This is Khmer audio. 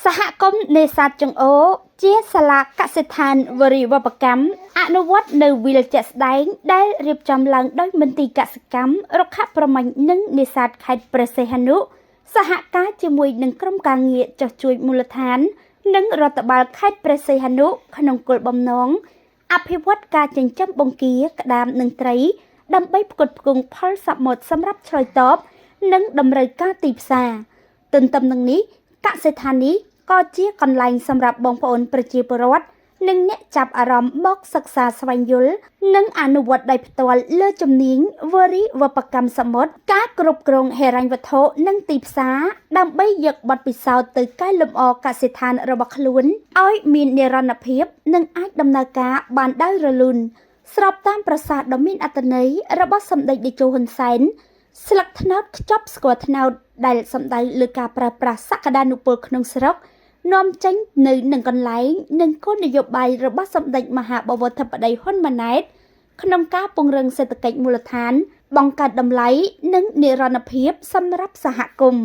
សហគមន៍នេសាទចង្អូជាសាលាកសិដ្ឋានវារីវប្បកម្មអនុវត្តនៅវិលជាក់ស្ដែងដែលរៀបចំឡើងដោយមន្ទីរកសិកម្មរុក្ខប្រមាញ់និងនេសាទខេត្តព្រះសីហនុសហការជាមួយនឹងក្រុមការងារចុះជួយមូលដ្ឋាននិងរដ្ឋបាលខេត្តព្រះសីហនុក្នុងគោលបំណងអភិវឌ្ឍការចិញ្ចឹមបង្គាក្តាមនិងត្រីដើម្បីផ្គត់ផ្គង់ផលសមុទ្រសម្រាប់ឆ្លើយតបនិងតម្រូវការទីផ្សារទន្ទឹមនឹងនេះកសិដ្ឋាននេះក៏ជាកន្លែងសម្រាប់បងប្អូនប្រជាពលរដ្ឋនិងអ្នកចាប់អារម្មណ៍មកសិក្សាស្វែងយល់និងអនុវត្តដោយផ្ទាល់លើជំនាញវារីវប្បកម្មសមុទ្រការគ្រប់គ្រងហិរញ្ញវត្ថុនិងទីផ្សារដើម្បីយកបទពិសោធន៍ទៅកែលម្អកសិដ្ឋានរបស់ខ្លួនឲ្យមាននិរន្តរភាពនិងអាចដំណើរការបានដោយរលូនស្របតាមប្រសាសន៍ដ៏មានអត្ថន័យរបស់សម្ដេចតេជោហ៊ុនសែនស្លឹកត្នោតខ្ចប់ស្គាល់ត្នោតដែលសំដៅលើការប្រើប្រាស់សក្តានុពលក្នុងស្រុកនាំចេញនៅនឹងកន្លែងនិងគោលនយោបាយរបស់សម្ដេចមហាបវរធិបតីហ៊ុនម៉ាណែតក្នុងការពង្រឹងសេដ្ឋកិច្ចមូលដ្ឋានបង្កើតតម្លៃនិងនិរន្តរភាពសម្រាប់សហគមន៍